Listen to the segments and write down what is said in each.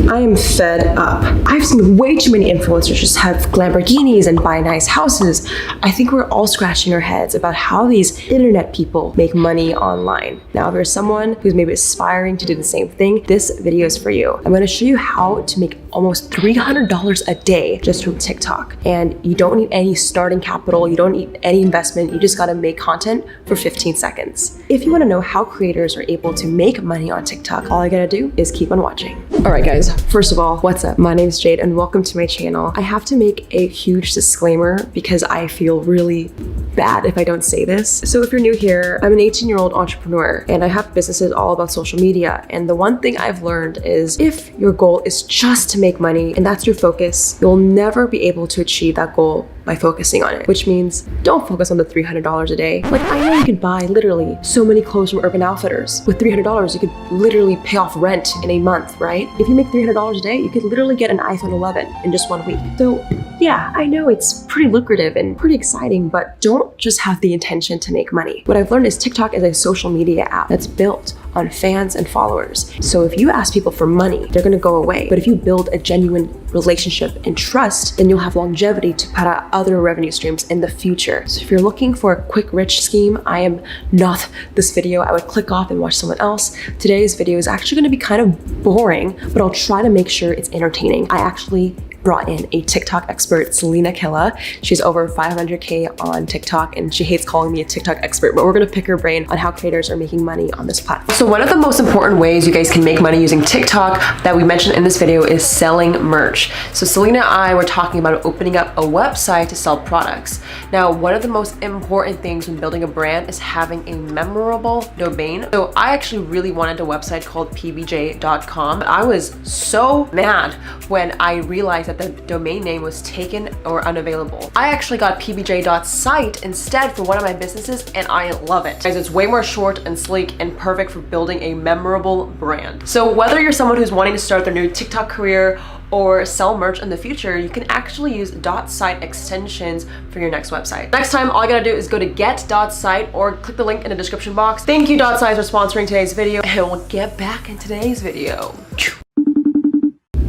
I am fed up. I've seen way too many influencers just have Lamborghinis and buy nice houses. I think we're all scratching our heads about how these internet people make money online. Now, if you're someone who's maybe aspiring to do the same thing, this video is for you. I'm gonna show you how to make almost $300 a day just from TikTok. And you don't need any starting capital, you don't need any investment, you just gotta make content for 15 seconds. If you wanna know how creators are able to make money on TikTok, all I gotta do is keep on watching. All right, guys, first of all, what's up? My name is Jade and welcome to my channel. I have to make a huge disclaimer because I feel really bad if I don't say this. So if you're new here, I'm an 18-year-old entrepreneur and I have businesses all about social media. And the one thing I've learned is if your goal is just to make money and that's your focus, you'll never be able to achieve that goal by focusing on it, which means don't focus on the $300 a day. Like, I know you could buy literally so many clothes from Urban Outfitters. With $300, you could literally pay off rent in a month, right? If you make $300 a day, you could literally get an iPhone 11 in just 1 week. So yeah, I know it's pretty lucrative and pretty exciting, but don't just have the intention to make money. What I've learned is TikTok is a social media app that's built on fans and followers. So if you ask people for money, they're gonna go away. But if you build a genuine relationship and trust, then you'll have longevity to put out other revenue streams in the future. So if you're looking for a quick rich scheme, I am not this video. I would click off and watch someone else. Today's video is actually gonna be kind of boring, but I'll try to make sure it's entertaining. I actually brought in a TikTok expert, Selena Killa. She's over 500K on TikTok and she hates calling me a TikTok expert, but we're gonna pick her brain on how creators are making money on this platform. So one of the most important ways you guys can make money using TikTok that we mentioned in this video is selling merch. So Selena and I were talking about opening up a website to sell products. Now, one of the most important things when building a brand is having a memorable domain. So I actually really wanted a website called pbj.com. I was so mad when I realized that the domain name was taken or unavailable. I actually got pbj.site instead for one of my businesses and I love it. Guys, it's way more short and sleek and perfect for building a memorable brand. So whether you're someone who's wanting to start their new TikTok career or sell merch in the future, you can actually use .site extensions for your next website. Next time, all you gotta do is go to get.site or click the link in the description box. Thank you .site for sponsoring today's video and we'll get back in today's video.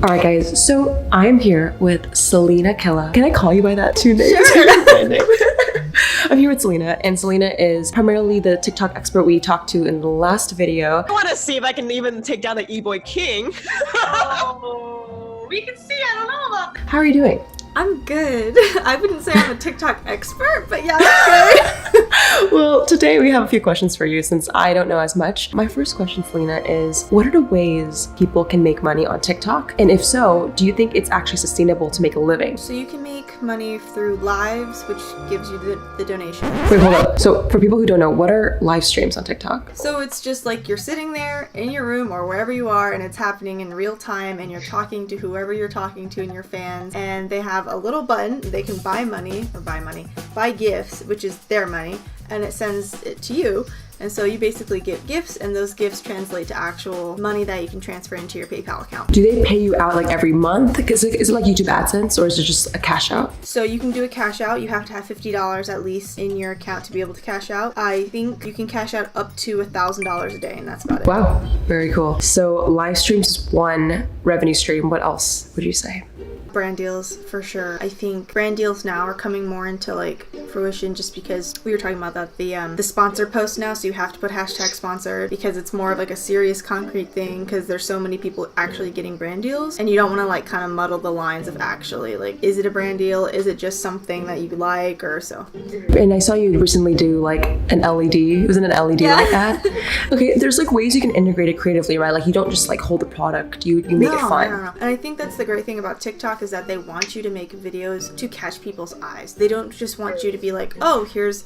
All right, guys, so I'm here with Selena Killa. Can I call you by that too? Sure. I'm here with Selena, and Selena is primarily the TikTok expert we talked to in the last video. I want to see if I can even take down the E-Boy King. Oh, we can see, I don't know about that. How are you doing? I'm good. I wouldn't say I'm a TikTok expert, but yeah, I'm good. Well, today we have a few questions for you since I don't know as much. My first question, Selena, is what are the ways people can make money on TikTok? And if so, do you think it's actually sustainable to make a living? So you can make money through lives, which gives you the donation. Wait, hold up. So for people who don't know, what are live streams on TikTok? So it's just like you're sitting there in your room or wherever you are and it's happening in real time and you're talking to whoever you're talking to and your fans, and they have a little button, they can buy gifts, which is their money, and it sends it to you. And so you basically get gifts and those gifts translate to actual money that you can transfer into your PayPal account. Do they pay you out like every month? Is it like YouTube AdSense or is it just a cash out? So you can do a cash out. You have to have $50 at least in your account to be able to cash out. I think you can cash out up to $1,000 a day and that's about it. Wow, very cool. So live streams is one revenue stream. What else would you say? Brand deals for sure. I think brand deals now are coming more into like fruition just because we were talking about that the sponsor post now, so you have to put hashtag sponsored because it's more of like a serious concrete thing because there's so many people actually getting brand deals and you don't want to like kind of muddle the lines of actually like, is it a brand deal, is it just something that you like, or so. And I saw you recently do like an LED. It was in an LED like that. Okay, there's like ways you can integrate it creatively, right? Like you don't just like hold the product, you make it fun. No. And I think that's the great thing about TikTok is that they want you to make videos to catch people's eyes. They don't just want you to be like, oh, here's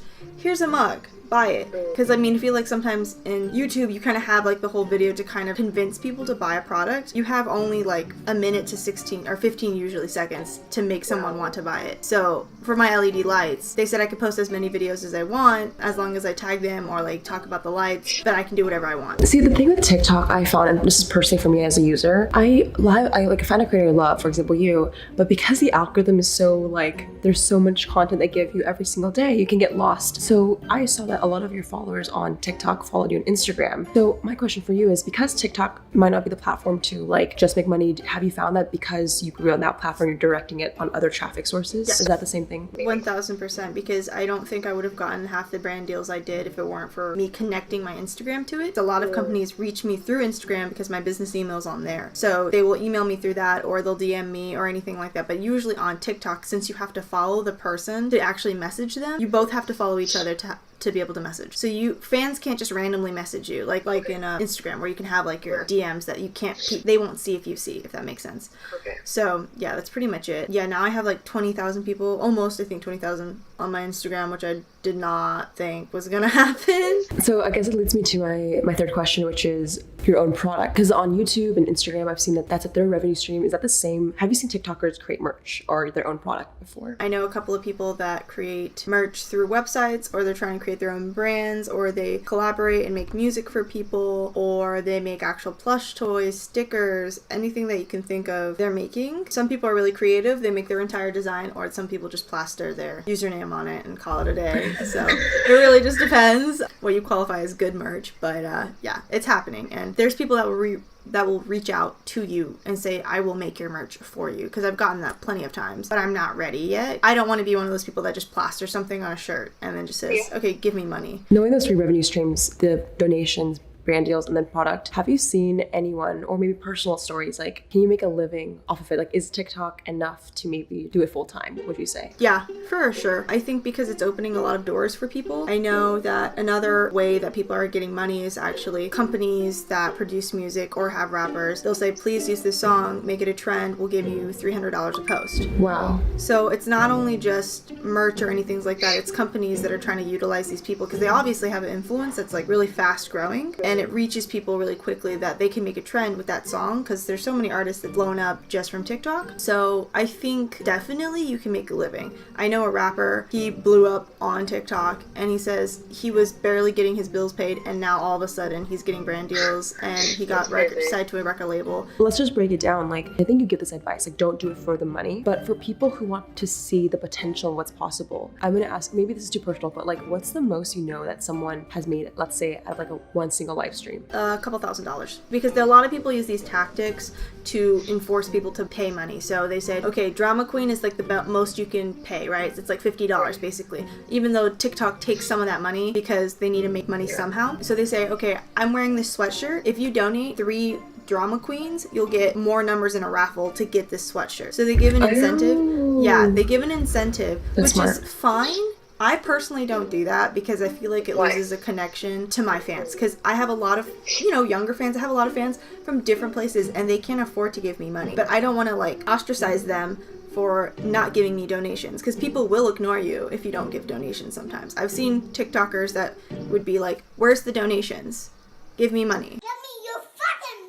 a mug, buy it. Because I mean, I feel like sometimes in YouTube you kind of have like the whole video to kind of convince people to buy a product. You have only like a minute to 16 or 15 usually seconds to make someone want to buy it. So for my LED lights, they said I could post as many videos as I want as long as I tag them or like talk about the lights, but I can do whatever I want. See, the thing with TikTok I found, and this is personally for me as a user, I like find a creator I love, for example you, but because the algorithm is so like, there's so much content they give you every single day, you can get lost. So I saw that a lot of your followers on TikTok followed you on Instagram. So my question for you is, because TikTok might not be the platform to like just make money, have you found that because you grew on that platform, you're directing it on other traffic sources? Yes. Is that the same thing? 1000%, because I don't think I would have gotten half the brand deals I did if it weren't for me connecting my Instagram to it. A lot of companies reach me through Instagram because my business email is on there. So they will email me through that, or they'll DM me or anything like that. But usually on TikTok, since you have to follow the person to actually message them, you both have to follow each other to be able to message. So fans can't just randomly message you like in Instagram, where you can have like your DMs that you can't they won't see, if that makes sense. Okay. So yeah, that's pretty much it. Yeah, now I have like 20,000 people, almost, I think 20,000 on my Instagram, which I did not think was gonna happen. So I guess it leads me to my third question, which is your own product. Because on YouTube and Instagram, I've seen that that's their revenue stream. Is that the same? Have you seen TikTokers create merch or their own product before? I know a couple of people that create merch through websites, or they're trying to create their own brands, or they collaborate and make music for people, or they make actual plush toys, stickers, anything that you can think of they're making. Some people are really creative. They make their entire design, or some people just plaster their username on it and call it a day. So it really just depends what you qualify as good merch. But yeah, it's happening. And there's people that will reach out to you and say, I will make your merch for you, because I've gotten that plenty of times, but I'm not ready yet. I don't want to be one of those people that just plaster something on a shirt and then just says, okay, give me money. Knowing those three revenue streams, the donations, brand deals, and then product, have you seen anyone, or maybe personal stories, like, can you make a living off of it? Like, is TikTok enough to maybe do it full time, would you say? Yeah, for sure. I think because it's opening a lot of doors for people. I know that another way that people are getting money is actually companies that produce music or have rappers. They'll say, please use this song, make it a trend, we'll give you $300 a post. Wow. So it's not only just merch or anything like that, it's companies that are trying to utilize these people, because they obviously have an influence that's like really fast growing, and it reaches people really quickly that they can make a trend with that song, because there's so many artists that blown up just from TikTok. So I think definitely you can make a living. I know a rapper, he blew up on TikTok, and he says he was barely getting his bills paid, and now all of a sudden he's getting brand deals, and he got signed to a record label. Let's just break it down. Like, I think you give this advice, like, don't do it for the money, but for people who want to see the potential of what's possible, I'm gonna ask, maybe this is too personal, but like, what's the most you know that someone has made, let's say, out of like one single live stream? A couple $1,000s, because a lot of people use these tactics to enforce people to pay money. So they say, okay, drama queen is like the most you can pay, right? It's like $50 basically, even though TikTok takes some of that money because they need to make money somehow. So they say, okay, I'm wearing this sweatshirt. If you donate 3 drama queens, you'll get more numbers in a raffle to get this sweatshirt. So they give an incentive. Yeah, they give an incentive, That's which smart. is fine. I personally don't do that because I feel like it loses a connection to my fans, because I have a lot of, younger fans. I have a lot of fans from different places, and they can't afford to give me money. But I don't want to like ostracize them for not giving me donations, because people will ignore you if you don't give donations sometimes. I've seen TikTokers that would be like, where's the donations? Give me money. Give me your fucking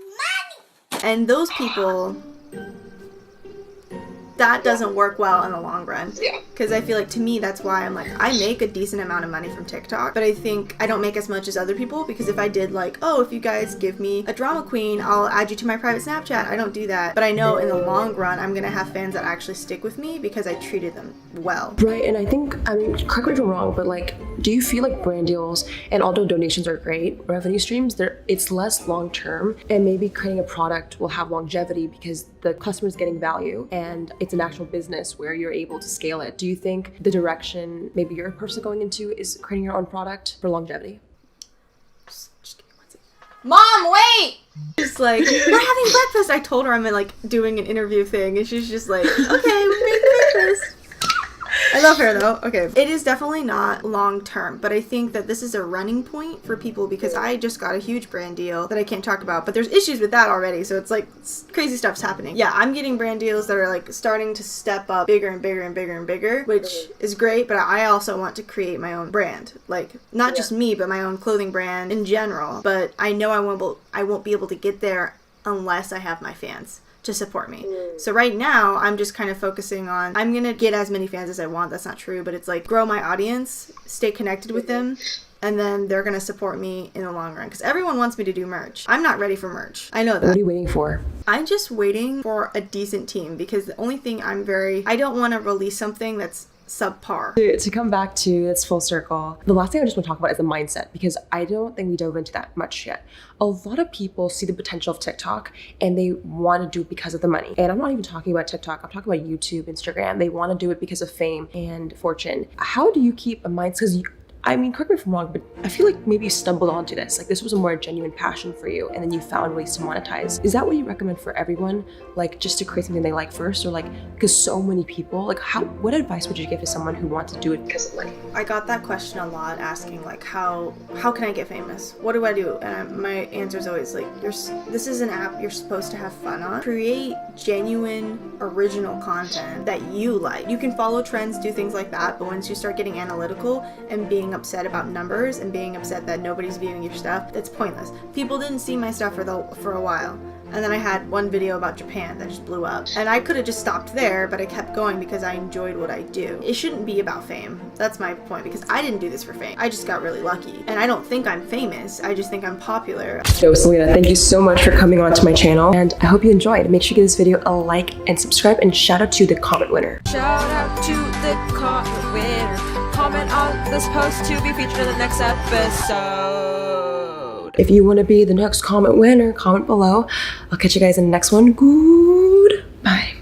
money! And those people, that doesn't work well in the long run. Yeah. Because I feel like, to me, that's why I'm like, I make a decent amount of money from TikTok, but I think I don't make as much as other people, because if I did like, oh, if you guys give me a drama queen, I'll add you to my private Snapchat. I don't do that. But I know in the long run, I'm going to have fans that actually stick with me because I treated them well. Right, and I think, I mean, correct me if I'm wrong, but like, do you feel like brand deals, and although donations are great, revenue streams, it's less long-term, and maybe creating a product will have longevity because the customer's getting value, and it's an actual business where you're able to scale it. Do you think the direction maybe you're personally going into is creating your own product for longevity? Just give me 1 second. Mom, wait! Just like, we're having breakfast. I told her I'm like doing an interview thing, and she's just like, okay, we're making breakfast. I love her though. Okay. It is definitely not long term, but I think that this is a running point for people, because I just got a huge brand deal that I can't talk about, but there's issues with that already. So it's like crazy stuff's happening. Yeah, I'm getting brand deals that are like starting to step up bigger and bigger and bigger and bigger, which is great, but I also want to create my own brand. Like, not just me, but my own clothing brand in general. But I know I won't be able to get there unless I have my fans to support me. So right now, I'm just kind of focusing on, I'm gonna get as many fans as I want. That's not true, but it's like grow my audience, stay connected with them, and then they're gonna support me in the long run. Because everyone wants me to do merch. I'm not ready for merch. I know that. What are you waiting for? I'm just waiting for a decent team, because the only thing I don't want to release something that's subpar. To come back to it's full circle, the last thing I just want to talk about is the mindset, because I don't think we dove into that much yet. A lot of people see the potential of TikTok and they want to do it because of the money. And I'm not even talking about TikTok, I'm talking about YouTube, Instagram. They want to do it because of fame and fortune. How do you keep a mindset? Because I mean, correct me if I'm wrong, but I feel like maybe you stumbled onto this. Like this was a more genuine passion for you and then you found ways to monetize. Is that what you recommend for everyone? Like just to create something they like first, or like, because so many people, like what advice would you give to someone who wants to do it because of money? I got that question a lot, asking like, how can I get famous? What do I do? And my answer is always like, this is an app you're supposed to have fun on. Create genuine, original content that you like. You can follow trends, do things like that, but once you start getting analytical and being upset about numbers and being upset that nobody's viewing your stuff, that's pointless. People didn't see my stuff for a while. And then I had one video about Japan that just blew up. And I could have just stopped there, but I kept going because I enjoyed what I do. It shouldn't be about fame. That's my point, because I didn't do this for fame. I just got really lucky. And I don't think I'm famous. I just think I'm popular. So Selena, thank you so much for coming on to my channel, and I hope you enjoyed. Make sure you give this video a like and subscribe, and shout out to the comment winner. Shout out to the comment winner. Comment on this post to be featured in the next episode. If you want to be the next comment winner, comment below. I'll catch you guys in the next one. Goodbye.